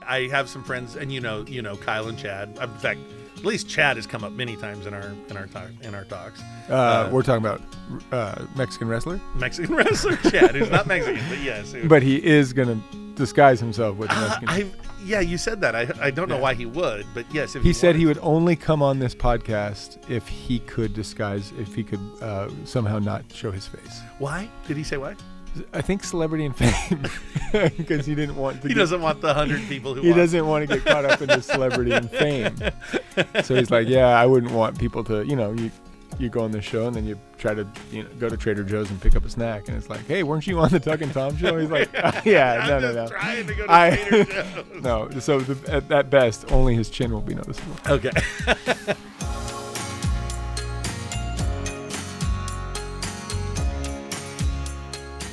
I have some friends, and you know Kyle and Chad. In fact, at least Chad has come up many times in our talks. We're talking about Mexican wrestler. Mexican wrestler Chad, who's not Mexican, but yes. But he is gonna disguise himself with Mexican. Yeah, you said that. I don't know why he would, but yes. If he said he would only come on this podcast if he could somehow not show his face. Why? Did he say why? I think celebrity and fame, because he didn't want to. He doesn't want the 100 people who. He doesn't want to get caught up in the celebrity and fame. So he's like, yeah, I wouldn't want people to, you go on the show and then you try to go to Trader Joe's and pick up a snack, and it's like, hey, weren't you on the Tuck and Tom show? He's like, yeah, no. Trying to go to Trader Joe's. No, so at best, only his chin will be noticeable. Okay.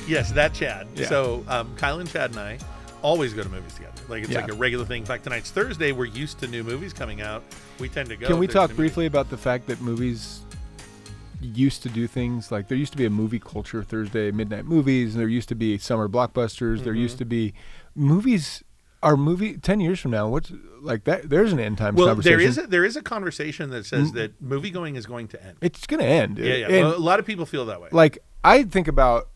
Yes, that Chad. Yeah. So Kyle and Chad and I always go to movies together. Like it's like a regular thing. In fact, tonight's Thursday. We're used to new movies coming out. We tend to go. Can we talk briefly about the fact that movies used to do things like there used to be a movie culture, Thursday midnight movies, and there used to be summer blockbusters. Mm-hmm. There used to be movies. Our movie 10 years from now, what's like that? There's an end time conversation. There is a conversation that says that movie going is going to end. It's going to end. Yeah. Well, a lot of people feel that way. Like I think about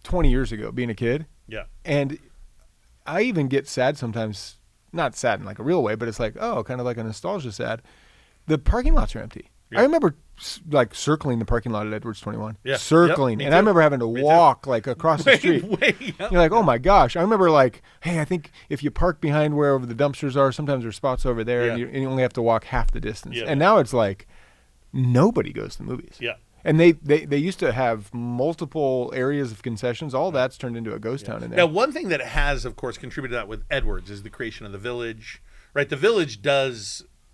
20 years ago being a kid. Yeah. And I even get sad sometimes, not sad in like a real way, but it's like, oh, kind of like a nostalgia sad. The parking lots are empty. Yeah. I remember like circling the parking lot at Edwards 21. Yeah. Circling. Yep, and I remember having to walk like across the street. You're like, oh my gosh. I remember like, hey, I think if you park behind wherever the dumpsters are, sometimes there's spots over there and you only have to walk half the distance. Yeah. And now it's like nobody goes to movies. Yeah. And they used to have multiple areas of concessions. All that's turned into a ghost town in there. Now, one thing that has, of course, contributed to that with Edwards is the creation of the Village. Right, the Village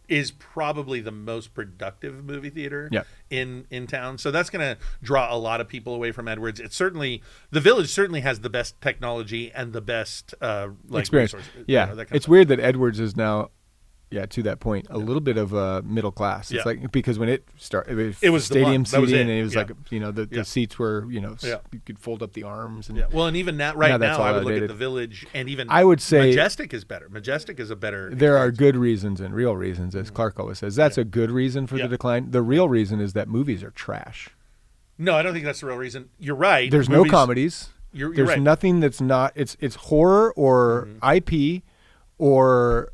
is probably the most productive movie theater in town. So that's going to draw a lot of people away from Edwards. The Village certainly has the best technology and the best experience. Resources. Yeah, it's weird that Edwards is now. Yeah, to that point, a little bit of a middle class. It's like because when it started, it was stadium seating, and it was like the seats were you could fold up the arms. And well, and even now, now I would look at the Village, and even I would say Majestic is better. Majestic is a better. There are good reasons and real reasons, as Clark always says. That's a good reason for the decline. The real reason is that movies are trash. No, I don't think that's the real reason. You're right. There's no comedies. There's right. Nothing that's not. It's horror or IP or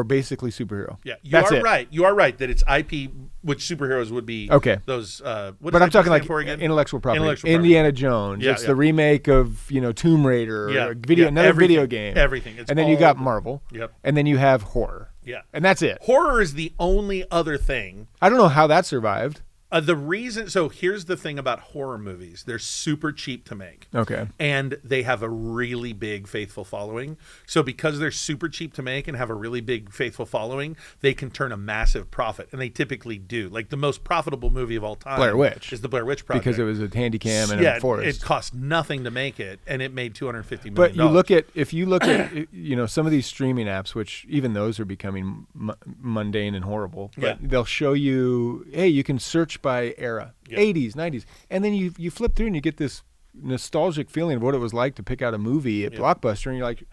basically superhero. Yeah, right. You are right that it's IP, which superheroes would be. Okay. Those. But I'm talking like intellectual property. Indiana Jones. It's the remake of Tomb Raider. Yeah. Another video game. Everything. And then you got Marvel. Yep. And then you have horror. Yeah. And that's it. Horror is the only other thing. I don't know how that survived. The reason, so here's the thing about horror movies. They're super cheap to make. Okay. And they have a really big faithful following. So because they're super cheap to make and have a really big faithful following, they can turn a massive profit. And they typically do. Like the most profitable movie of all time Blair Witch. is the Blair Witch Project. Because it was a handy cam and a forest. It cost nothing to make it, and it made $250 million. But if you look at some of these streaming apps, which even those are becoming mundane and horrible, but they'll show you, hey, you can search by era, 80s, 90s, and then you flip through and you get this nostalgic feeling of what it was like to pick out a movie at Blockbuster, and you're like,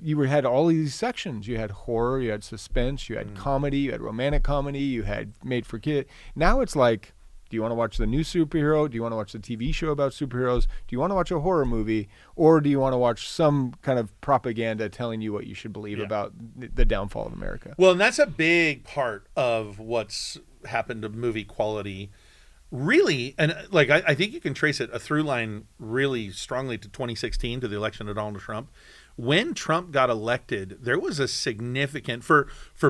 you had all these sections. You had horror, you had suspense, you had comedy, you had romantic comedy, you had made for kid. Now it's like, do you want to watch the new superhero? Do you want to watch the TV show about superheroes? Do you want to watch a horror movie? Or do you want to watch some kind of propaganda telling you what you should believe about the downfall of America? Well, and that's a big part of what's happened to movie quality. Really, and like I think you can trace it, a through line really strongly to 2016, to the election of Donald Trump. When Trump got elected, there was a significant, for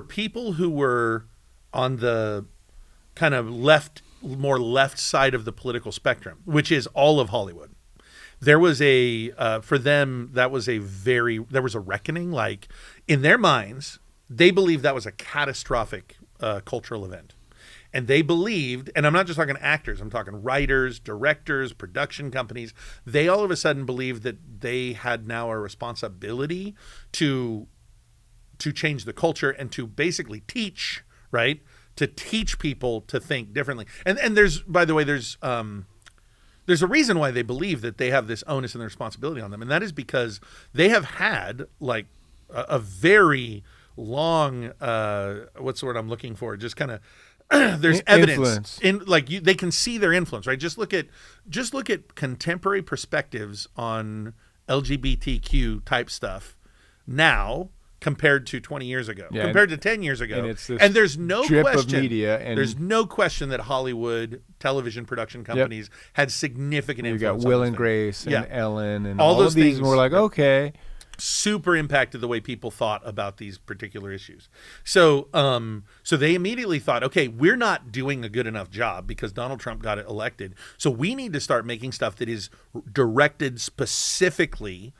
people who were on the kind of more left side of the political spectrum, which is all of Hollywood. There was for them, there was a reckoning. Like in their minds, they believed that was a catastrophic cultural event. And they believed, and I'm not just talking actors, I'm talking writers, directors, production companies. They all of a sudden believed that they had now a responsibility to change the culture and to basically teach, right? To teach people to think differently. And there's, by the way, there's a reason why they believe that they have this onus and the responsibility on them. And that is because they have had, like, a very long what's the word I'm looking for? Just kind of there's evidence in they can see their influence, right? Just look at contemporary perspectives on LGBTQ type stuff now compared to 20 years ago, compared to 10 years ago. And there's no question of media there's no question that Hollywood television production companies had significant influence. You got Will and Grace and Ellen and all those of these, things, and we're like, okay. Super impacted the way people thought about these particular issues. So they immediately thought, okay, we're not doing a good enough job because Donald Trump got elected. So we need to start making stuff that is directed specifically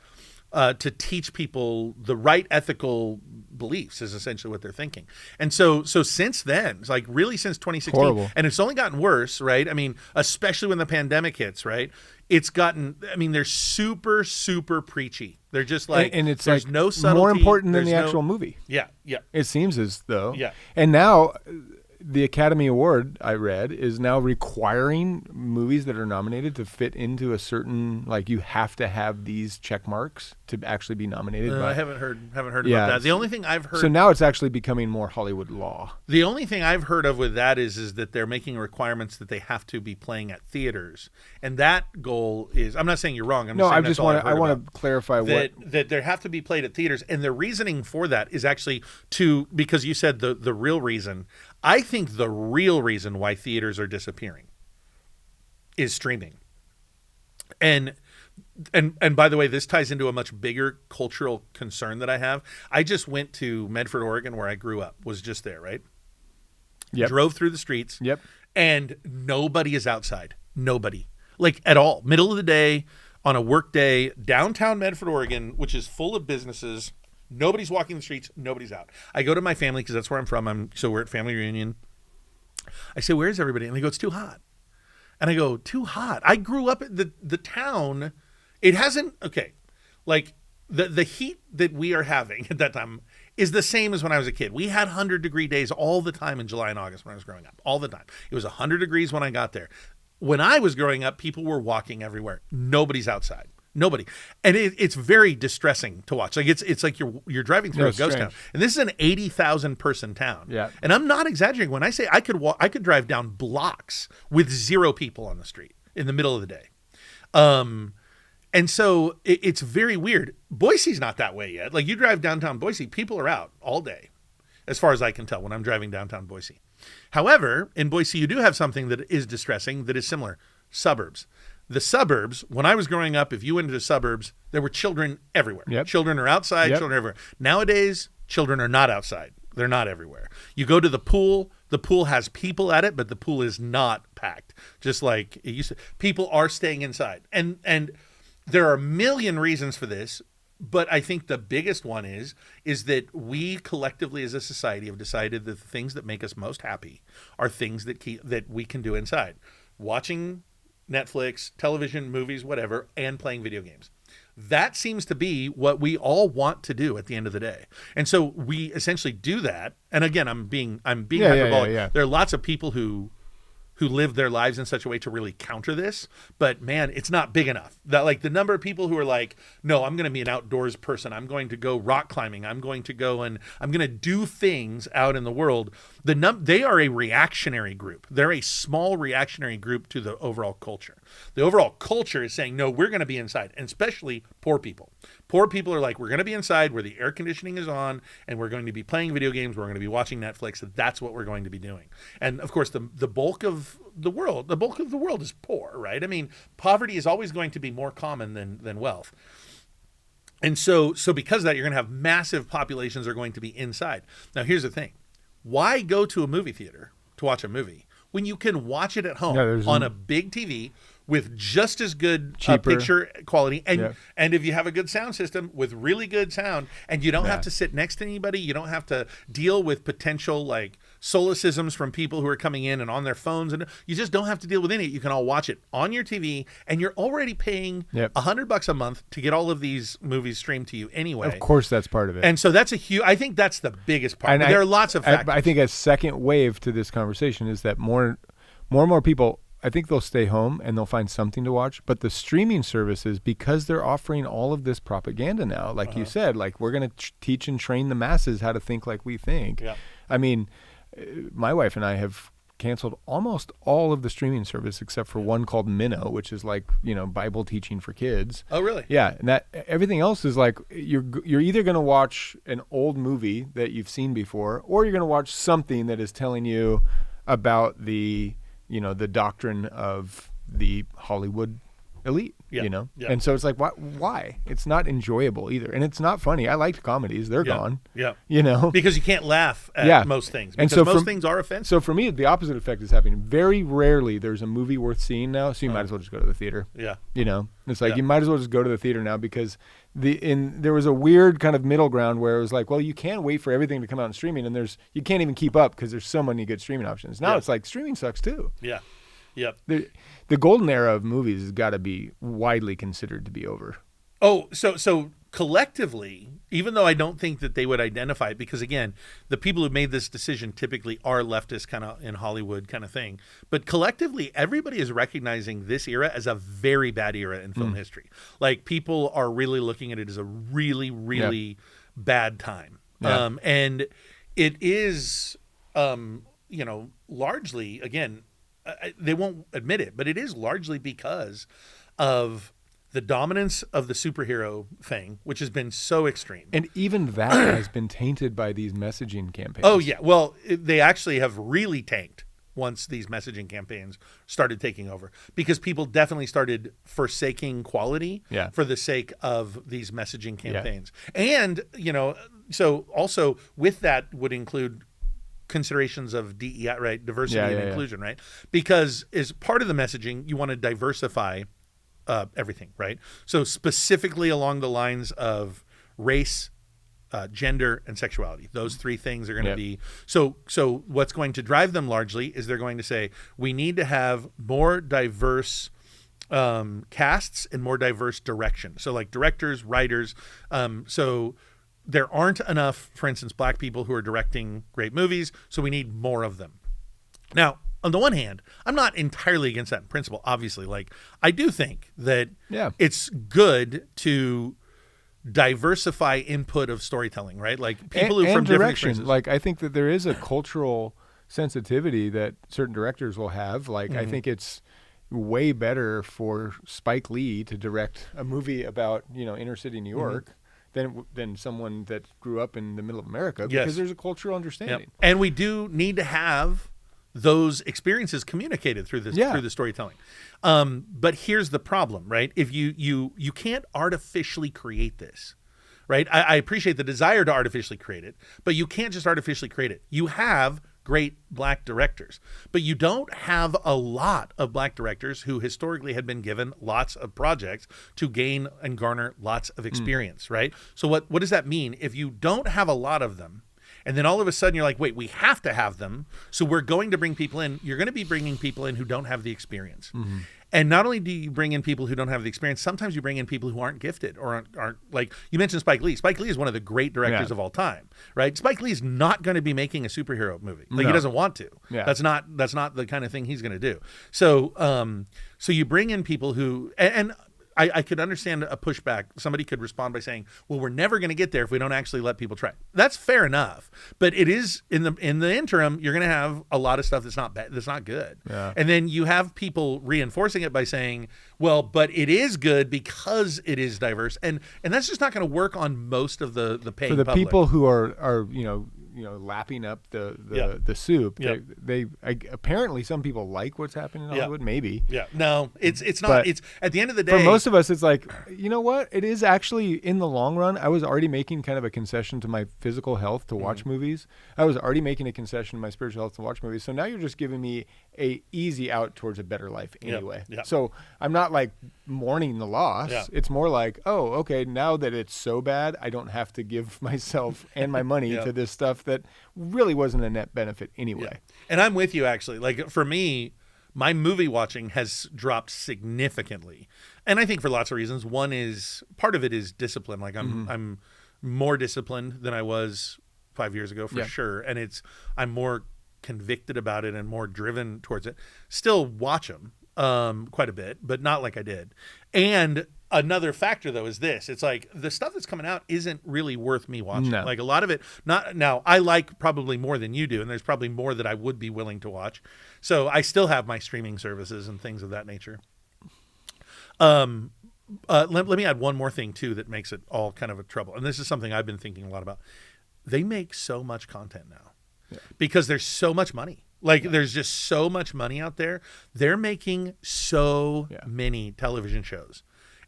to teach people the right ethical beliefs is essentially what they're thinking. And so since then, like really since 2016, horrible. And it's only gotten worse, right? I mean, especially when the pandemic hits, right? It's gotten, I mean, they're super, super preachy. They're just like, and it's there's like no subtlety. More important than the actual movie. Yeah, yeah. It seems as though. Yeah. And now the Academy Award, I read, is now requiring movies that are nominated to fit into a certain, like you have to have these check marks to actually be nominated. I haven't heard about that. The only thing I've heard. So now it's actually becoming more Hollywood law. The only thing I've heard of with that is that they're making requirements that they have to be playing at theaters, and that goal is. I'm not saying you're wrong. I want to clarify that they have to be played at theaters, and the reasoning for that is actually because you said the real reason. I think the real reason why theaters are disappearing is streaming. And by the way, this ties into a much bigger cultural concern that I have. I just went to Medford, Oregon, where I grew up, was just there, right? Yep. Drove through the streets. Yep. And nobody is outside. Nobody. Like at all. Middle of the day, on a work day, downtown Medford, Oregon, which is full of businesses. Nobody's walking the streets. Nobody's out. I go to my family because that's where I'm from. So we're at family reunion. I say, where's everybody? And they go, it's too hot. And I go, too hot? I grew up at the town. It hasn't, okay, like the heat that we are having at that time is the same as when I was a kid. We had 100-degree days all the time in July and August when I was growing up, all the time. It was 100 degrees when I got there. When I was growing up, people were walking everywhere. Nobody's outside. Nobody. And it's very distressing to watch. Like it's like you're driving through a ghost town. And this is an 80,000 person town. Yeah. And I'm not exaggerating when I say I could drive down blocks with 0 people on the street in the middle of the day. And so it's very weird. Boise's not that way yet. Like you drive downtown Boise, people are out all day, as far as I can tell when I'm driving downtown Boise. However, in Boise, you do have something that is distressing that is similar. Suburbs. The suburbs, when I was growing up, if you went into the suburbs, there were children everywhere. Yep. Children are outside, children are everywhere. Nowadays, children are not outside. They're not everywhere. You go to the pool has people at it, but the pool is not packed. Just like it used to. People are staying inside. And there are a million reasons for this, but I think the biggest one is that we collectively as a society have decided that the things that make us most happy are things that we can do inside. Watching Netflix, television, movies, whatever, and playing video games. That seems to be what we all want to do at the end of the day. And so we essentially do that. And again, I'm being hyperbolic. Yeah. There are lots of people who live their lives in such a way to really counter this, but man, it's not big enough. That like the number of people who are like, no, I'm going to be an outdoors person. I'm going to go rock climbing. I'm going to go and I'm going to do things out in the world. They are a reactionary group. They're a small reactionary group to the overall culture. The overall culture is saying, no, we're going to be inside, and especially poor people. Poor people are like, we're going to be inside where the air conditioning is on, and we're going to be playing video games. We're going to be watching Netflix. That's what we're going to be doing. And of course, the bulk of the world is poor, right? I mean, poverty is always going to be more common than wealth. And so because of that, you're going to have massive populations are going to be inside. Now, here's the thing. Why go to a movie theater to watch a movie when you can watch it at home on a big TV with just as good picture quality, and if you have a good sound system with really good sound, and you don't have to sit next to anybody, you don't have to deal with potential like solecisms from people who are coming in and on their phones, and you just don't have to deal with any of it. You can all watch it on your TV, and you're already paying $100 a month to get all of these movies streamed to you anyway. Of course, that's part of it. And so that's I think that's the biggest part. There are lots of factors. I think a second wave to this conversation is that more and more people I think they'll stay home and they'll find something to watch. But the streaming services, because they're offering all of this propaganda now, like you said, like we're going to teach and train the masses how to think like we think. Yeah. I mean, my wife and I have canceled almost all of the streaming service except for one called Minnow, which is like, Bible teaching for kids. Oh, really? Yeah, and that everything else is like you're either going to watch an old movie that you've seen before, or you're going to watch something that is telling you about the the doctrine of the Hollywood elite. Yeah. Yeah. And so it's like, why? It's not enjoyable either, and it's not funny. I liked comedies; they're gone. Yeah. Because you can't laugh at most things. Because most things are offensive. So for me, the opposite effect is happening. Very rarely there's a movie worth seeing now, so you might as well just go to the theater. Yeah. It's like you might as well just go to the theater now, because there was a weird kind of middle ground where it was like, well, you can't wait for everything to come out in streaming, and you can't even keep up because there's so many good streaming options. Now it's like streaming sucks too. Yeah. Yep. The golden era of movies has got to be widely considered to be over. Oh, so collectively, even though I don't think that they would identify it, because again, the people who made this decision typically are leftist kind of in Hollywood kind of thing, but collectively, everybody is recognizing this era as a very bad era in film history. Like, people are really looking at it as a really, really bad time. Yeah. And it is, largely, again, they won't admit it, but it is largely because of the dominance of the superhero thing, which has been so extreme. And even that has been tainted by these messaging campaigns. Oh, yeah. Well, they actually have really tanked once these messaging campaigns started taking over, because people definitely started forsaking quality for the sake of these messaging campaigns. Yeah. And, so also with that would include considerations of DEI, right? Diversity and inclusion, right? Because as part of the messaging, you want to diversify everything, right? So specifically along the lines of race, gender, and sexuality. Those three things are going to be so what's going to drive them largely is they're going to say, we need to have more diverse casts and more diverse direction. So like directors, writers, so there aren't enough, for instance, black people who are directing great movies, so we need more of them. Now, on the one hand, I'm not entirely against that in principle, obviously. Like, I do think that it's good to diversify input of storytelling, right? Like, people who from different experiences. Like, I think that there is a cultural sensitivity that certain directors will have. Like, I think it's way better for Spike Lee to direct a movie about, inner city New York than someone that grew up in the middle of America, because there's a cultural understanding. Yep. And we do need to have those experiences communicated through this through the storytelling. But here's the problem, right? If you can't artificially create this, right? I appreciate the desire to artificially create it, but you can't just artificially create it. You have great black directors, but you don't have a lot of black directors who historically had been given lots of projects to gain and garner lots of experience, right? So what does that mean? If you don't have a lot of them, and then all of a sudden you're like, wait, we have to have them, so we're going to bring people in. You're going to be bringing people in who don't have the experience. And not only do you bring in people who don't have the experience, sometimes you bring in people who aren't gifted or aren't like, you mentioned Spike Lee. Spike Lee is one of the great directors of all time, right? Spike Lee is not going to be making a superhero movie. Like, he doesn't want to. Yeah. That's not the kind of thing he's going to do. So, so you bring in people who, and I could understand a pushback. Somebody could respond by saying, well, we're never going to get there if we don't actually let people try. That's fair enough. But it is in the interim, you're going to have a lot of stuff that's not bad, that's not good. Yeah. And then you have people reinforcing it by saying, well, but it is good because it is diverse. And that's just not going to work on most of the paying public. For the people who are lapping up the soup. Yep. They apparently some people like what's happening in Hollywood. Maybe. Yeah. No, it's not. But it's at the end of the day. For most of us, it's like, you know what? It is actually, in the long run, I was already making kind of a concession to my physical health to watch movies. I was already making a concession to my spiritual health to watch movies. So now you're just giving me a easy out towards a better life anyway. Yep. So I'm not like mourning the loss. Yeah. It's more like, oh, okay, now that it's so bad, I don't have to give myself and my money to this stuff that really wasn't a net benefit anyway. Yeah. And I'm with you, actually. Like, for me, my movie watching has dropped significantly. And I think for lots of reasons. One is, part of it is discipline. Like, I'm more disciplined than I was 5 years ago, for sure. And I'm more convicted about it and more driven towards it. Still watch them quite a bit, but not like I did. And another factor though is this: it's like the stuff that's coming out isn't really worth me watching. No. Like a lot of it, not now. I like probably more than you do, and there's probably more that I would be willing to watch. So I still have my streaming services and things of that nature. Let me add one more thing too that makes it all kind of a trouble, and this is something I've been thinking a lot about. They make so much content now because there's so much money. Like there's just so much money out there. They're making so many television shows.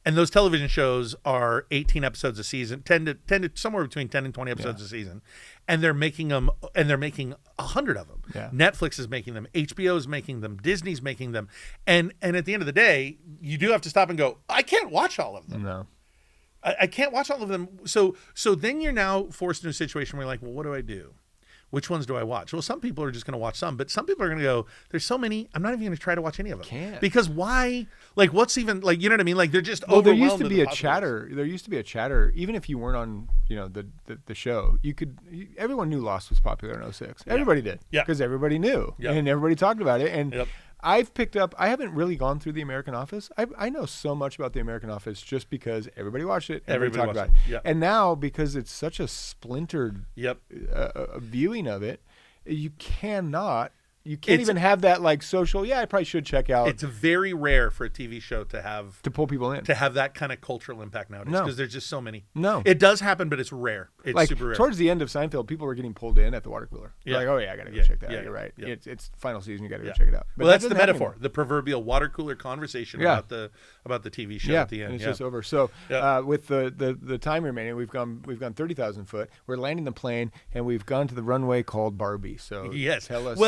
And those television shows are 18 episodes a season, 10 to somewhere between 10 and 20 episodes a season. And they're making them, and they're making 100 of them. Yeah. Netflix is making them, HBO is making them, Disney's making them. And at the end of the day, you do have to stop and go, I can't watch all of them. No. I can't watch all of them. So then you're now forced into a situation where you're like, well, what do I do? Which ones do I watch? Well, some people are just going to watch some, but some people are going to go, there's so many, I'm not even going to try to watch any of them. Can't. Because why? Like, what's even, like, you know what I mean? Like, they're just Well, there overwhelmed used to with be the a chatter. There used to be a chatter, even if you weren't on, the show. Everyone knew Lost was popular in 06. Everybody did. Yeah. Because everybody knew. Yep. And everybody talked about it. And Yep. I've picked up, I haven't really gone through the American Office. I know so much about the American Office just because everybody watched it. Everybody talked about it. Yep. And now, because it's such a splintered viewing of it, you can't even have that like social. Yeah, I probably should check out. It's very rare for a TV show to pull people in, to have that kind of cultural impact nowadays because there's just so many. No, it does happen, but it's rare. It's like, super rare. Towards the end of Seinfeld, people were getting pulled in at the water cooler. Yeah. Like, oh yeah, I gotta go check that out. You're right. Yeah. It's final season. You gotta go check it out. But well, that's the doesn't happen metaphor, anymore. the proverbial water cooler conversation about the TV show at the end. And it's just over. So with the time remaining, we've gone 30,000 foot. We're landing the plane, and we've gone to the runway called Barbie. So yes, tell us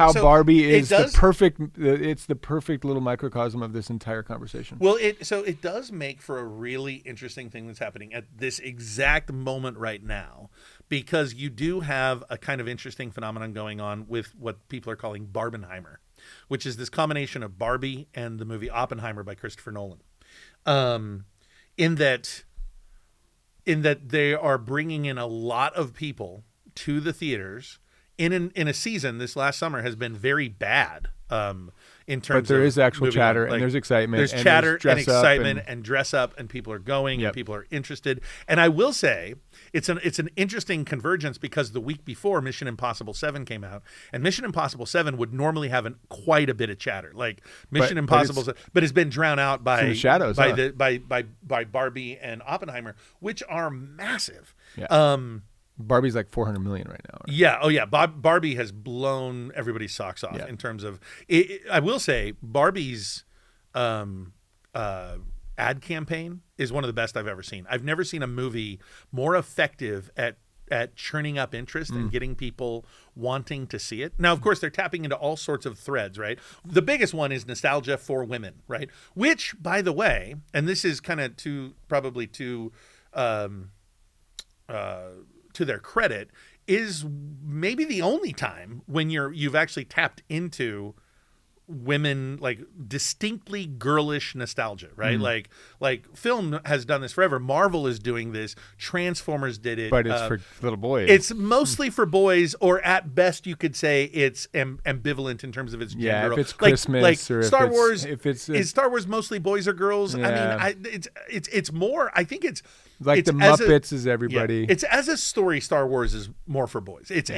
how Barbie is the perfect. It's the perfect little microcosm of this entire conversation. Well, it does make for a really interesting thing that's happening at this exact moment right now, because you do have a kind of interesting phenomenon going on with what people are calling Barbenheimer, which is this combination of Barbie and the movie Oppenheimer by Christopher Nolan. In that they are bringing in a lot of people to the theaters in a season. This last summer has been very bad. In terms, but there is actual chatter, like, and there's excitement. There's chatter and excitement and dress up, and people are going, and people are interested. And I will say, it's an interesting convergence because the week before Mission Impossible 7 came out, and Mission Impossible 7 would normally have quite a bit of chatter, like Mission Impossible, but it's been drowned out by the shadows, by Barbie and Oppenheimer, which are massive. Yeah. Barbie's like 400 million right now. Right? Yeah. Oh, yeah. Barbie has blown everybody's socks off in terms of it. I will say Barbie's ad campaign is one of the best I've ever seen. I've never seen a movie more effective at churning up interest and getting people wanting to see it. Now, of course, they're tapping into all sorts of threads, right? The biggest one is nostalgia for women, right? Which, by the way, and this is kind of to their credit, is maybe the only time when you've actually tapped into women, like distinctly girlish nostalgia, right? Like film has done this forever. Marvel is doing this. Transformers did it. But it's for little boys. It's mostly for boys, or at best you could say it's ambivalent in terms of its gender. Yeah, if it's Christmas or Star Wars. Is Star Wars mostly boys or girls? Yeah. I mean, it's more. I think it's like the Muppets is everybody. Yeah, it's as a story. Star Wars is more for boys. It's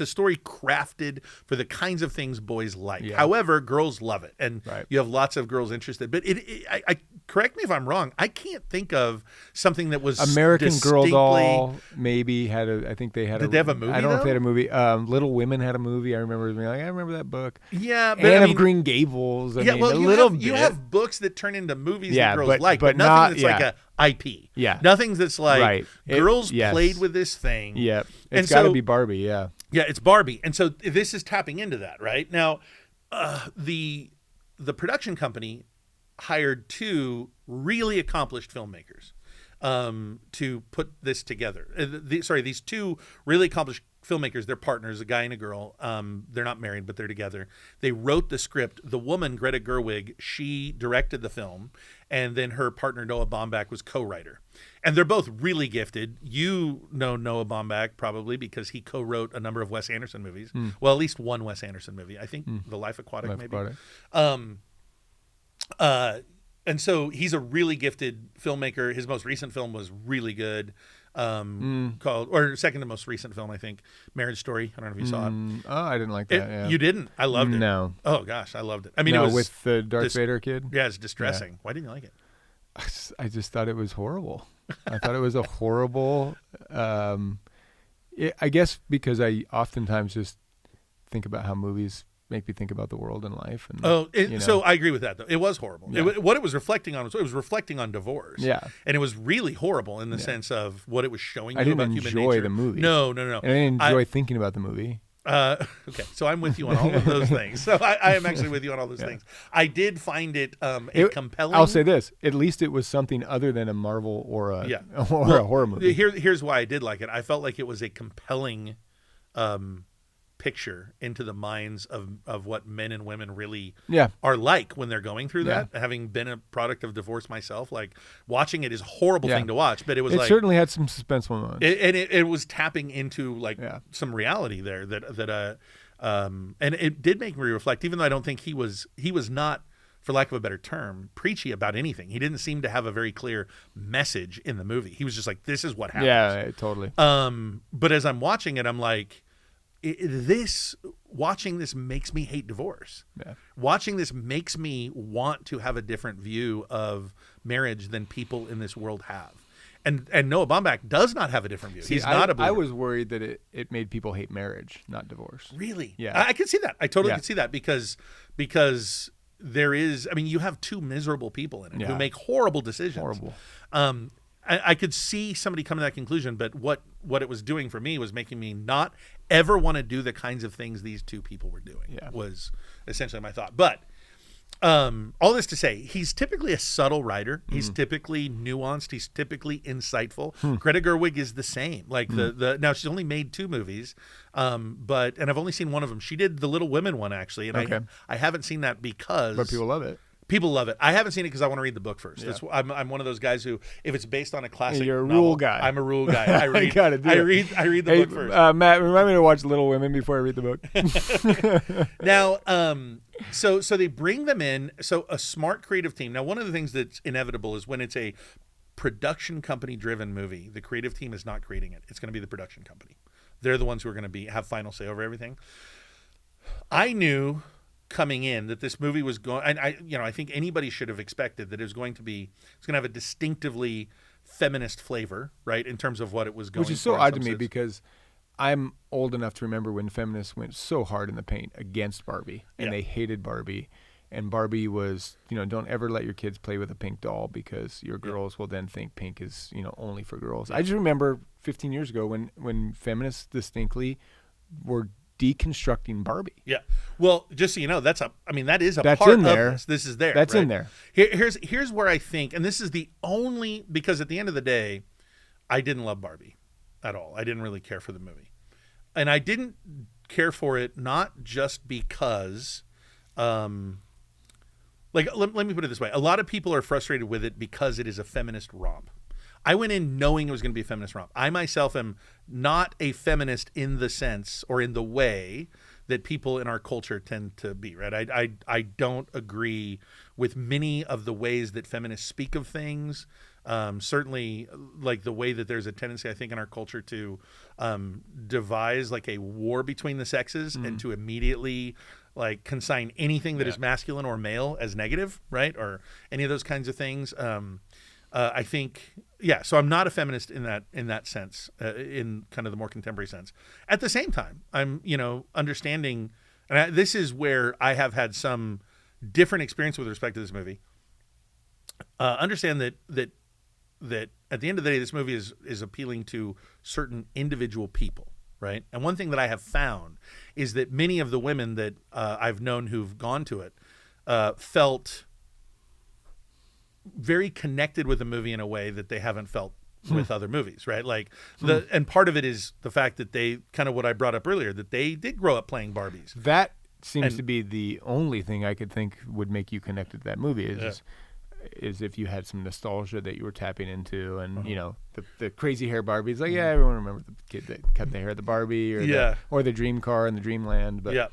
a story crafted for the kinds of things boys like. Yeah. However, girls love it, and you have lots of girls interested. But I correct me if I'm wrong. I can't think of something that was American Girl Doll. Maybe had a. I think they had. Did they have a movie? I don't know if they had a movie. Little Women had a movie. I remember being like, I remember that book. Yeah, but Anne of Green Gables. I mean, well, a little bit. You have books that turn into movies that girls like, but nothing not, that's like a IP. Yeah, nothing that's like girls played with this thing. Yeah, it's got to be Barbie. Yeah, it's Barbie, and so this is tapping into that right now. The production company hired two really accomplished filmmakers to put this together. These two really accomplished filmmakers. They're partners, a guy and a girl. They're not married, but they're together. They wrote the script. The woman, Greta Gerwig, she directed the film, and then her partner Noah Baumbach was co-writer. And they're both really gifted. You know Noah Baumbach probably because he co-wrote a number of Wes Anderson movies. Well, at least one Wes Anderson movie. I think The Life Aquatic, maybe. And so he's a really gifted filmmaker. His most recent film was really good. Called, or second to most recent film, I think, Marriage Story. I don't know if you saw it. Oh, I didn't like that. Yeah. You didn't? I loved it. No. Oh gosh, I loved it. I mean, no, it was with the Darth Vader kid. Yeah, it's distressing. Yeah. Why didn't you like it? I just thought it was horrible. I thought it was a horrible. I guess because I oftentimes just think about how movies make me think about the world and life. And, so I agree with that, though. It was horrible. Yeah. What it was reflecting on was it was reflecting on divorce. Yeah. And it was really horrible in the sense of what it was showing you about human nature. I didn't enjoy the movie. No. And I didn't enjoy thinking about the movie. Okay, so I'm with you on all of those things. So I am actually with you on all those things. I did find it compelling. I'll say this: at least it was something other than a Marvel or a a horror movie. Here's why I did like it. I felt like it was a compelling picture into the minds of what men and women really are like when they're going through that. Having been a product of divorce myself, like watching it is a horrible thing to watch, but it certainly had some suspenseful moments. It was tapping into some reality there and it did make me reflect, even though I don't think he was not, for lack of a better term, preachy about anything. He didn't seem to have a very clear message in the movie. He was just like, this is what happens. Yeah, totally. But as I'm watching it, I'm like, watching this makes me hate divorce. Yeah. Watching this makes me want to have a different view of marriage than people in this world have. And Noah Baumbach does not have a different view. He's not a believer. I was worried that it made people hate marriage, not divorce. Really? Yeah. I can see that. I totally can see that because there is, I mean, you have two miserable people in it who make horrible decisions. Horrible. I could see somebody come to that conclusion, but what it was doing for me was making me not ever want to do the kinds of things these two people were doing. Yeah. Was essentially my thought. But all this to say, he's typically a subtle writer. He's typically nuanced. He's typically insightful. Greta Gerwig is the same. Like now she's only made 2 movies, and I've only seen one of them. She did the Little Women one actually, and I haven't seen that because people love it. People love it. I haven't seen it because I want to read the book first. Yeah. I'm one of those guys who, if it's based on a classic You're a novel, rule guy. I'm a rule guy. I read. I read the book first. Matt, remind me to watch Little Women before I read the book. Now, so they bring them in. So a smart creative team. Now, one of the things that's inevitable is when it's a production company driven movie, the creative team is not creating it. It's going to be the production company. They're the ones who are going to have final say over everything. I knew coming in that this movie was going, and I think anybody should have expected that it's going to have a distinctively feminist flavor, right, in terms of what it was going. Which is so odd to me because I'm old enough to remember when feminists went so hard in the paint against Barbie, and they hated Barbie, and Barbie was, don't ever let your kids play with a pink doll because your girls will then think pink is, only for girls. I just remember 15 years ago when feminists distinctly were deconstructing Barbie. Yeah. Well, just so you know, that is a that's part in there. of this. This is there. That's right? in there. Here's where I think, and this is the only, because at the end of the day, I didn't love Barbie at all. I didn't really care for the movie. And I didn't care for it not just because let me put it this way. A lot of people are frustrated with it because it is a feminist romp. I went in knowing it was going to be a feminist romp. I myself am not a feminist in the sense or in the way that people in our culture tend to be, right? I don't agree with many of the ways that feminists speak of things. Certainly, like the way that there's a tendency, I think, in our culture to devise like a war between the sexes and to immediately like consign anything that is masculine or male as negative, right? Or any of those kinds of things. I think, so I'm not a feminist in that sense, in kind of the more contemporary sense. At the same time, I'm, understanding, and this is where I have had some different experience with respect to this movie. Understand that at the end of the day, this movie is appealing to certain individual people, right? And one thing that I have found is that many of the women that I've known who've gone to it felt very connected with the movie in a way that they haven't felt with other movies, right? Like and part of it is the fact that they kind of what I brought up earlier, that they did grow up playing Barbies. That seems to be the only thing I could think would make you connected to that movie is if you had some nostalgia that you were tapping into, and the crazy hair Barbies. Like, yeah, everyone remembers the kid that cut the hair of the Barbie, or the dream car in the Dreamland. But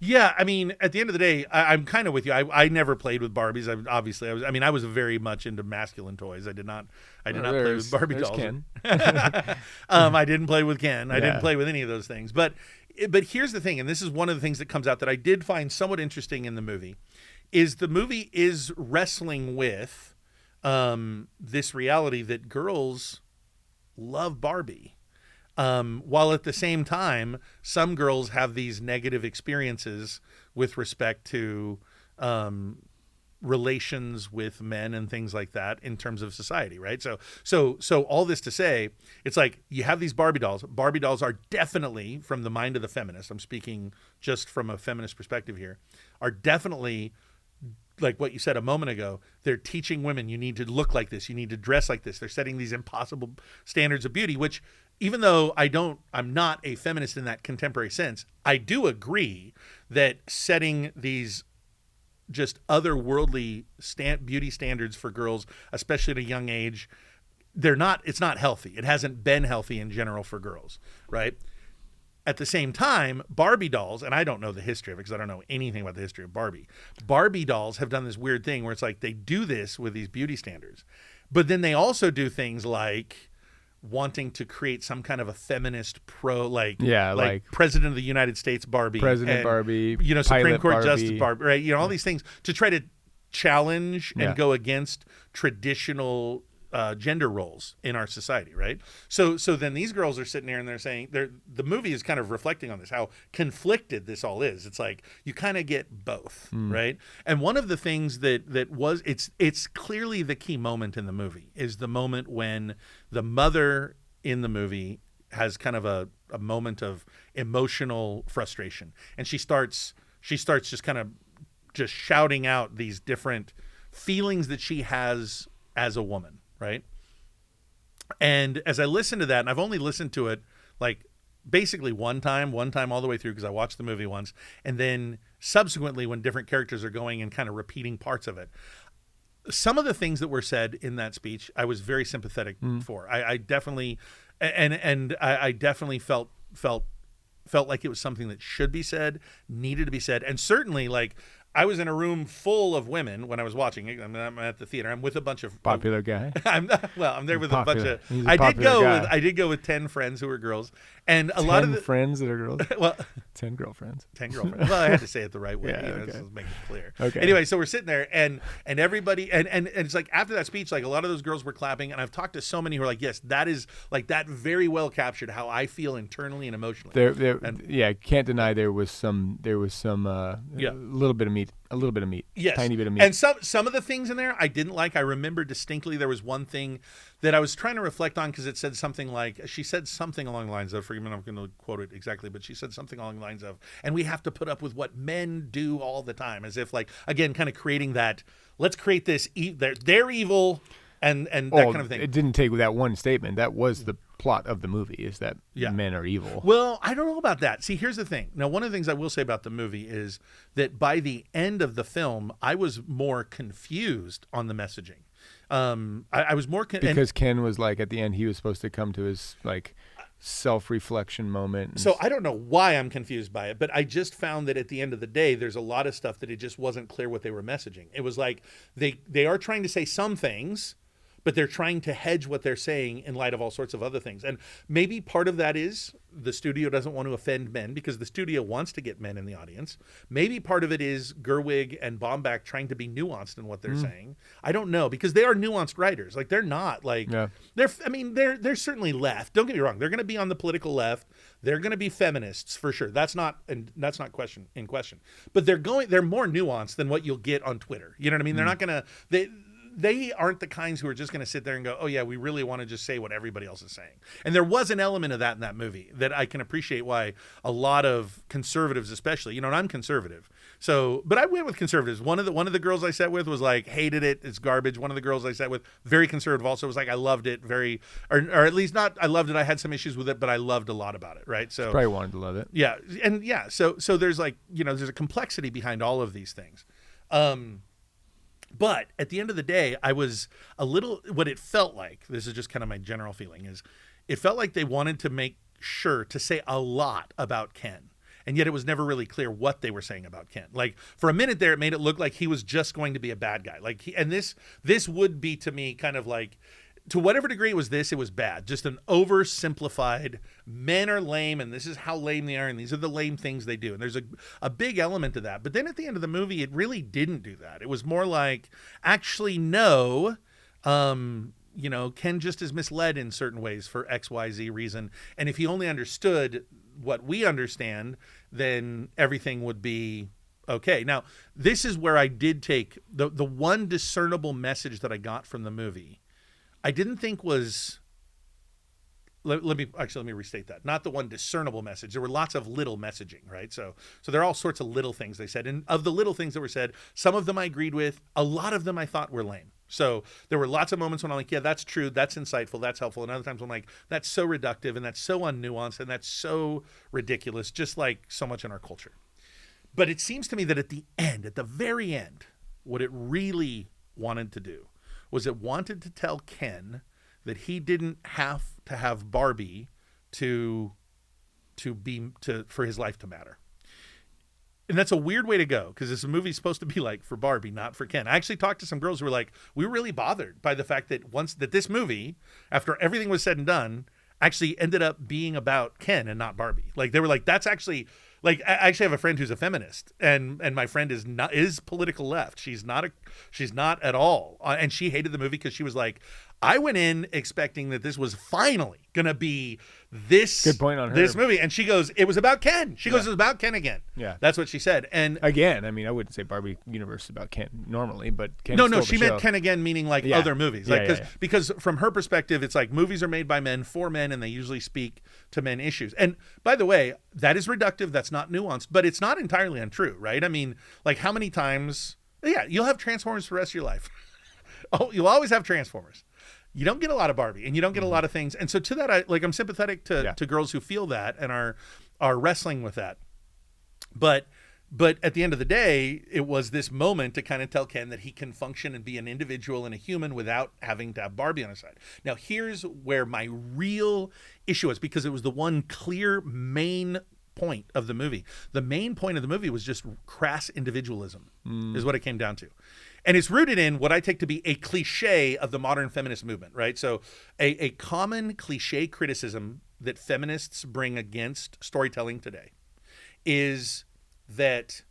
yeah. I mean, at the end of the day, I'm kind of with you. I never played with Barbies. I was very much into masculine toys. I did not play with Barbie dolls. Ken. I didn't play with Ken. I didn't play with any of those things. But here's the thing, and this is one of the things that comes out that I did find somewhat interesting in the movie, is the movie is wrestling with this reality that girls love Barbie. While at the same time, some girls have these negative experiences with respect to relations with men and things like that in terms of society, right? So all this to say, it's like you have these Barbie dolls. Barbie dolls are definitely, from the mind of the feminist, I'm speaking just from a feminist perspective here, are definitely, like what you said a moment ago, they're teaching women, you need to look like this, you need to dress like this. They're setting these impossible standards of beauty, which, even though I'm not a feminist in that contemporary sense, I do agree that setting these just otherworldly beauty standards for girls, especially at a young age, it's not healthy. It hasn't been healthy in general for girls, right? At the same time, Barbie dolls, and I don't know the history of it because I don't know anything about the history of Barbie. Barbie dolls have done this weird thing where it's like they do this with these beauty standards, but then they also do things like wanting to create some kind of a feminist like President of the United States Barbie, Barbie, Supreme Court Barbie. Justice Barbie, right? All these things to try to challenge and go against traditional gender roles in our society, right? So then these girls are sitting there and they're saying, the movie is kind of reflecting on this, how conflicted this all is. It's like you kind of get both, right? And one of the things that was, it's clearly the key moment in the movie is the moment when the mother in the movie has kind of a moment of emotional frustration, and she starts just kind of just shouting out these different feelings that she has as a woman. Right. And as I listened to that, and I've only listened to it like basically one time all the way through because I watched the movie once. And then subsequently when different characters are going and kind of repeating parts of it, some of the things that were said in that speech, I was very sympathetic for. I definitely, and I definitely felt like it was something that should be said, needed to be said. And certainly like, I was in a room full of women when I was watching it. I'm at the theater. I'm with a bunch of popular guy. I'm there with a bunch of. I did go with 10 friends who were girls, and a lot of the friends that are girls. Well, 10 girlfriends. 10 girlfriends. Well, I had to say it the right way. Okay. Let's make it clear. Okay. Anyway, so we're sitting there, and everybody, and it's like after that speech, like a lot of those girls were clapping, and I've talked to so many who are like, yes, that is like that very well captured how I feel internally and emotionally. Can't deny there was some little bit of meat. A little bit of meat. Yes. Tiny bit of meat. And some of the things in there I didn't like. I remember distinctly there was one thing that I was trying to reflect on because it said something like, she said something along the lines of, forgive me, I'm going to quote it exactly, but she said something along the lines of, and we have to put up with what men do all the time, as if like, again, kind of creating that, let's create this, they're evil and that kind of thing. It didn't take that one statement. That was the plot of the movie, is that men are evil. Well, I don't know about that. See, here's the thing. Now, one of the things I will say about the movie is that by the end of the film, I was more confused on the messaging. I was more because Ken was like, at the end, he was supposed to come to his like self-reflection moment. So I don't know why I'm confused by it, but I just found that at the end of the day, there's a lot of stuff that it just wasn't clear what they were messaging. It was like they are trying to say some things, but they're trying to hedge what they're saying in light of all sorts of other things. And maybe part of that is the studio doesn't want to offend men because the studio wants to get men in the audience. Maybe part of it is Gerwig and Baumbach trying to be nuanced in what they're saying. I don't know, because they are nuanced writers. Like they're not like they're certainly left. Don't get me wrong. They're going to be on the political left. They're going to be feminists for sure. That's not question. But they're more nuanced than what you'll get on Twitter. You know what I mean? They're not going to they aren't the kinds who are just going to sit there and go, oh yeah, we really want to just say what everybody else is saying. And there was an element of that in that movie that I can appreciate why a lot of conservatives, especially, and I'm conservative. So, but I went with conservatives. One of the girls I sat with was like, hated it. It's garbage. One of the girls I sat with, very conservative also, was like, I loved it. Or at least not, I loved it. I had some issues with it, but I loved a lot about it. Right. So probably wanted to love it. Yeah. And yeah. So there's like, there's a complexity behind all of these things. But at the end of the day, I was a little, what it felt like, this is just kind of my general feeling, is it felt like they wanted to make sure to say a lot about Ken. And yet it was never really clear what they were saying about Ken. Like for a minute there, it made it look like he was just going to be a bad guy. Like this would be to me kind of like, to whatever degree it was bad. Just an oversimplified, men are lame and this is how lame they are and these are the lame things they do. And there's a big element to that. But then at the end of the movie, it really didn't do that. It was more like, actually, no, Ken just is misled in certain ways for XYZ reason. And if he only understood what we understand, then everything would be okay. Now, this is where I did take the one discernible message that I got from the movie. I didn't think was, let me restate that. Not the one discernible message. There were lots of little messaging, right? So there are all sorts of little things they said. And of the little things that were said, some of them I agreed with. A lot of them I thought were lame. So there were lots of moments when I'm like, yeah, that's true. That's insightful. That's helpful. And other times I'm like, that's so reductive and that's so unnuanced and that's so ridiculous, just like so much in our culture. But it seems to me that at the very end, what it really wanted to do was it wanted to tell Ken that he didn't have to have Barbie for his life to matter. And that's a weird way to go because this movie's supposed to be like for Barbie, not for Ken. I actually talked to some girls who were like, we were really bothered by the fact that this movie, after everything was said and done, actually ended up being about Ken and not Barbie. Like they were like, that's actually, like, I actually have a friend who's a feminist, and my friend is political left. She's not at all, and she hated the movie because she was like, I went in expecting that this was finally gonna be this good point on her. This movie, and she goes, it was about Ken. She goes, it was about Ken again. Yeah, that's what she said. And again, I mean, I wouldn't say Barbie universe is about Ken normally, but Ken no, she meant Ken again, meaning like other movies, like because from her perspective, it's like movies are made by men for men, and they usually speak to men issues. And by the way, that is reductive. That's not nuanced, but it's not entirely untrue, right? I mean, like how many times? Yeah, you'll have Transformers for the rest of your life. Oh, you'll always have Transformers. You don't get a lot of Barbie and you don't get a lot of things. And so to that, I'm sympathetic to girls who feel that and are wrestling with that. But at the end of the day, it was this moment to kind of tell Ken that he can function and be an individual and a human without having to have Barbie on his side. Now, here's where my real issue is, because it was the one clear main point of the movie. The main point of the movie was just crass individualism is what it came down to. And it's rooted in what I take to be a cliche of the modern feminist movement, right? So a common cliche criticism that feminists bring against storytelling today is that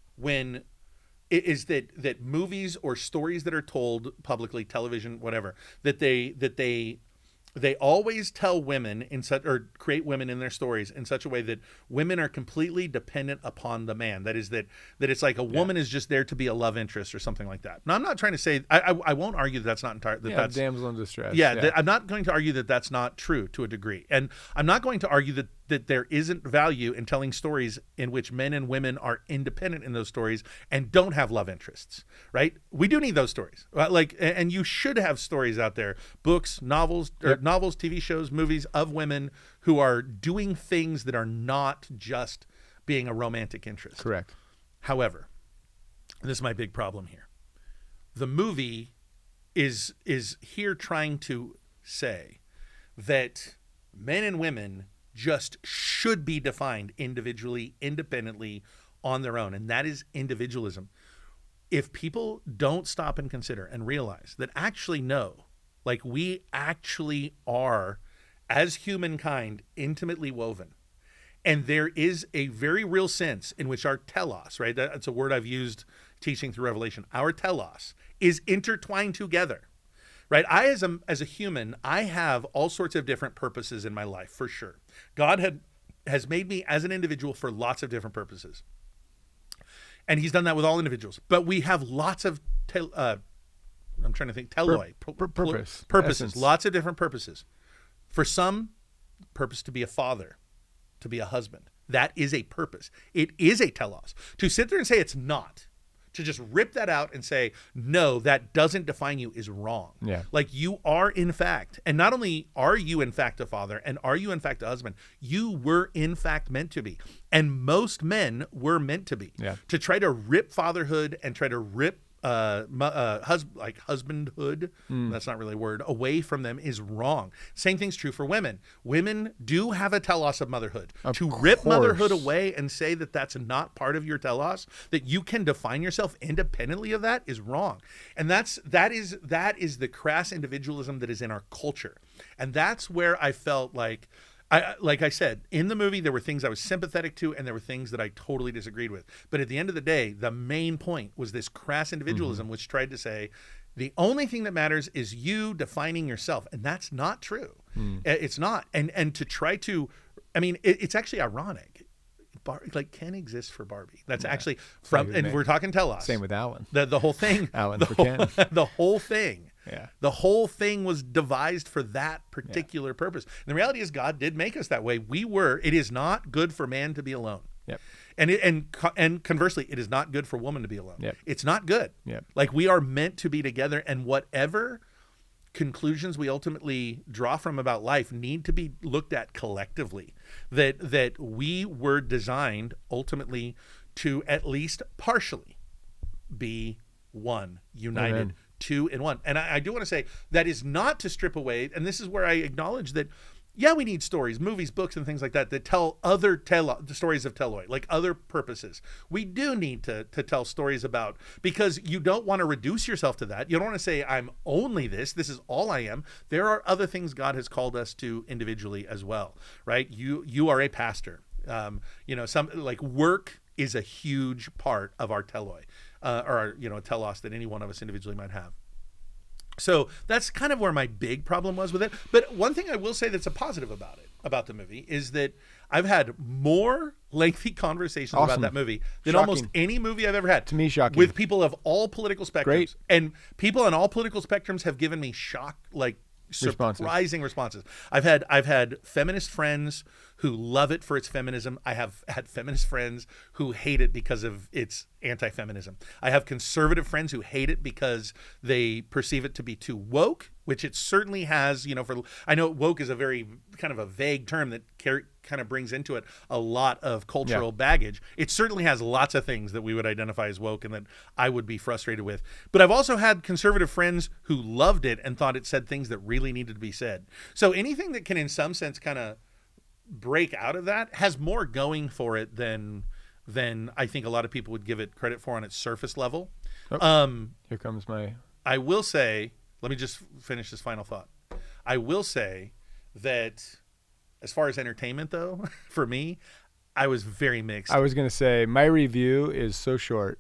that movies or stories that are told publicly, television, whatever, that they always tell women or create women in their stories in such a way that women are completely dependent upon the man. That is that it's like a woman is just there to be a love interest or something like that. Now, I'm not trying to say I won't argue that that's not entirely that's damsel in distress. I'm not going to argue that that's not true to a degree, and I'm not going to argue that there isn't value in telling stories in which men and women are independent in those stories and don't have love interests, right? We do need those stories. And you should have stories out there, books, novels, TV shows, movies of women who are doing things that are not just being a romantic interest. Correct. However, and this is my big problem here. The movie is here trying to say that men and women just should be defined individually, independently, on their own. And that is individualism. If people don't stop and consider and realize that actually no, like we actually are, as humankind, intimately woven. And there is a very real sense in which our telos, right? That's a word I've used teaching through Revelation. Our telos is intertwined together. Right? I, as a human, I have all sorts of different purposes in my life, for sure. God has made me as an individual for lots of different purposes. And he's done that with all individuals. But we have lots of I'm trying to think. Teloi. Purpose. Purposes. Essence. Lots of different purposes. For some, purpose to be a father, to be a husband. That is a purpose. It is a telos. To sit there and say it's not, to just rip that out and say, no, that doesn't define you is wrong. Yeah. Like you are in fact, and not only are you in fact a father and are you in fact a husband, you were in fact meant to be. And most men were meant to be. Yeah. To try to rip fatherhood and try to rip husbandhood, that's not really a word, away from them is wrong. Same thing's true for women. Women do have a telos of motherhood. To rip motherhood away and say that that's not part of your telos, that you can define yourself independently of that, is wrong. And that is the crass individualism that is in our culture. And that's where I felt like I said, in the movie, there were things I was sympathetic to and there were things that I totally disagreed with. But at the end of the day, the main point was this crass individualism, which tried to say, the only thing that matters is you defining yourself. And that's not true. It's not. And to try to, I mean, it's actually ironic. Like Ken exists for Barbie. That's actually from, and we're talking telos. Same with Alan. The whole thing. Alan for Ken. The whole thing. Yeah. The whole thing was devised for that particular purpose. And the reality is God did make us that way. It is not good for man to be alone. Yep. And conversely, it is not good for woman to be alone. Yep. It's not good. Yep. Like we are meant to be together, and whatever conclusions we ultimately draw from about life need to be looked at collectively. That we were designed ultimately to at least partially be one, united. Amen. Two in one. And I do want to say that is not to strip away, and this is where I acknowledge that, yeah, we need stories, movies, books, and things like that tell the stories of teloi, like other purposes. We do need to tell stories about, because you don't want to reduce yourself to that. You don't want to say, I'm only this is all I am. There are other things God has called us to individually as well, right? You are a pastor. Some like work is a huge part of our teloi. Or telos that any one of us individually might have. So that's kind of where my big problem was with it. But one thing I will say that's a positive about the movie, is that I've had more lengthy conversations about that movie than almost any movie I've ever had. To me, shocking. With people of all political spectrums. Great. And people on all political spectrums have given me surprising responses. I've had feminist friends who love it for its feminism. I have had feminist friends who hate it because of its anti-feminism. I have conservative friends who hate it because they perceive it to be too woke, which it certainly has. I know woke is a very kind of a vague term that kind of brings into it a lot of cultural baggage. It certainly has lots of things that we would identify as woke and that I would be frustrated with. But I've also had conservative friends who loved it and thought it said things that really needed to be said. So anything that can in some sense kind of break out of that has more going for it than I think a lot of people would give it credit for on its surface level. Here comes my... I will say, let me just finish this final thought. I will say that as far as entertainment, though, for me, I was very mixed. I was going to say, my review is so short.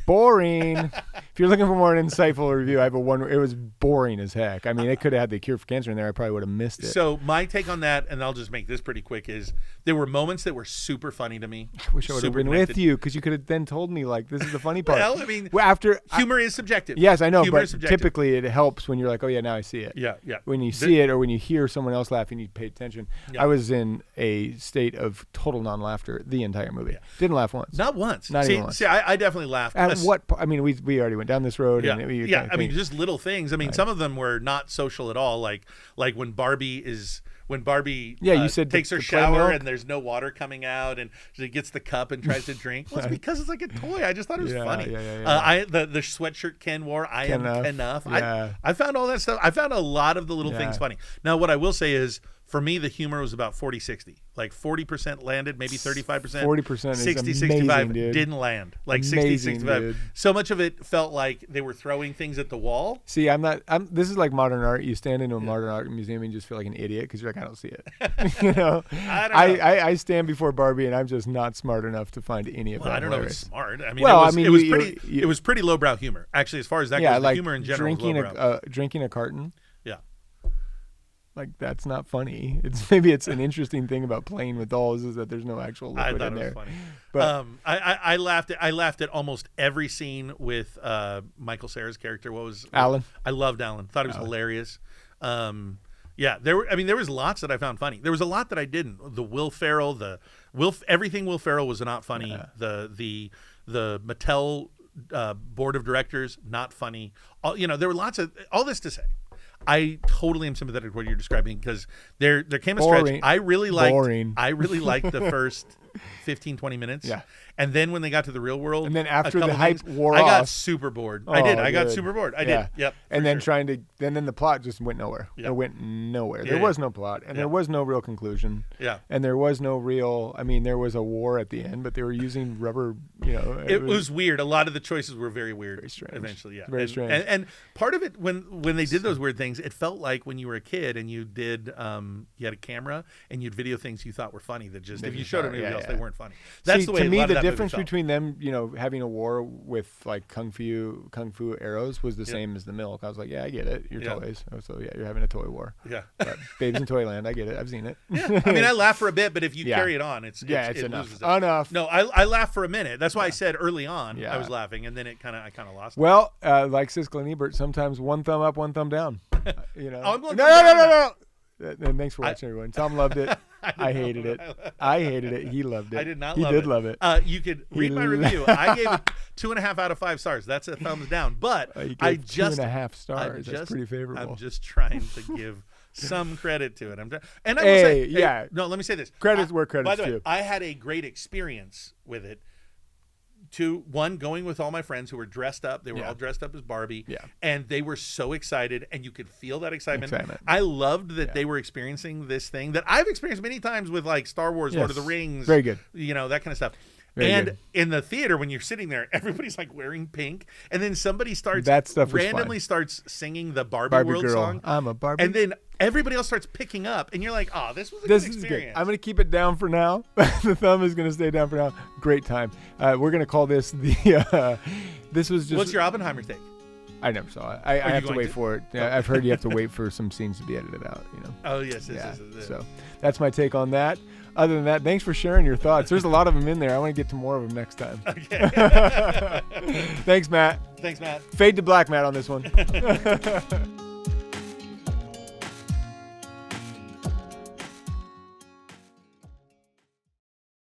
Boring. If you're looking for more insightful review, I have it was boring as heck. I mean, it could have had the cure for cancer in there. I probably would have missed it. So my take on that, and I'll just make this pretty quick, is there were moments that were super funny to me. I wish I would have been with you, because you could have then told me, like, this is the funny part. Well, I mean, humor is subjective. Yes, I know, humor but typically it helps when you're like, oh yeah, now I see it. Yeah. When you see it, or when you hear someone else laughing, you pay attention. Yeah. I was in a state of total non-laughter the entire movie. Yeah. Didn't laugh once. Not once. Not even once. See, I definitely laughed. At what? I mean, we already went down this road. Yeah, and I mean, just little things. I mean, some of them were not social at all. Like when Barbie you said takes her shower and there's no water coming out, and she gets the cup and tries to drink. Well, it's because it's like a toy. I just thought it was funny. The sweatshirt Ken wore, I am enough. Yeah. I found all that stuff. I found a lot of the little things funny. Now, what I will say is, for me, the humor was about 40-60. Like 40% landed, maybe 35%. 40% is 60-65 dude. didn't land. Like amazing, 60-65. Dude. So much of it felt like they were throwing things at the wall. See, this is like modern art. You stand into a modern art museum and you just feel like an idiot because you're like, I don't see it. I don't know. I stand before Barbie and I'm just not smart enough to find any of that. I don't know if it's smart. I mean, it was pretty lowbrow humor. Actually, as far as that goes, like the humor in general was lowbrow. Drinking a carton. Yeah. Like, that's not funny. Maybe it's an interesting thing about playing with dolls is that there's no actual liquid in there. Funny. But I laughed at almost every scene with Michael Cera's character. What was Alan? I loved Alan. Thought he was hilarious. There was lots that I found funny. There was a lot that I didn't. The Will Ferrell, everything Will Ferrell was not funny. Yeah. The Mattel board of directors, not funny. There were lots of all this to say. I totally am sympathetic to what you're describing because there came a stretch. I really liked the first 15, 20 minutes. Yeah. And then when they got to the real world, and then after the hype wore off, off, I got super bored. I got super bored. I did. Yep. And then then the plot just went nowhere. Yep. It went nowhere. There was no plot, and there was no real conclusion. Yeah. And there was no real. I mean, there was a war at the end, but they were using rubber. It was weird. A lot of the choices were very weird. Very strange. Eventually, yeah. Very strange. And part of it when they did those weird things, it felt like when you were a kid and you did you had a camera and you'd video things you thought were funny that just if you showed anybody else they weren't funny. That's the way. To me, the difference between them, having a war with like kung fu arrows was the same as the milk. I was like, yeah, I get it. Your toys. So yeah, you're having a toy war. Yeah. But Babes in Toyland, I get it. I've seen it. Yeah. I mean, I laugh for a bit, but if you carry it on, it's enough. Enough. No, I laughed for a minute. That's why I said early on I was laughing, and then I kind of lost it. Well, like says Glenn Ebert, sometimes one thumb up, one thumb down. I'm going no. Thanks for watching, everyone. Tom loved it. I hated it. He loved it. I did not love it. He did love it. You could read my review. I gave it 2.5 out of 5 stars. That's a thumbs down. But I just 2.5 stars. That's pretty favorable. I'm just trying to give some credit to it. And I will say, no, let me say this. Credit's where credit's due. By the way, I had a great experience with it. One, going with all my friends who were dressed up. They were all dressed up as Barbie. Yeah. And they were so excited, and you could feel that excitement. I loved that they were experiencing this thing that I've experienced many times with like Star Wars, Lord of the Rings. Very good. That kind of stuff. Very and good. In the theater, when you're sitting there, everybody's like wearing pink, and then somebody randomly starts singing the Barbie World girl. song. I'm a Barbie. And then everybody else starts picking up, and you're like, "Oh, this was a good experience." Good. I'm going to keep it down for now. The thumb is going to stay down for now. Great time. We're going to call this the. This was just. What's your Oppenheimer take? I never saw it. I have to wait for it. Yeah, I've heard you have to wait for some scenes to be edited out. Oh yes. So that's my take on that. Other than that, thanks for sharing your thoughts. There's a lot of them in there. I want to get to more of them next time. Okay. Thanks, Matt. Thanks, Matt. Fade to black, Matt, on this one.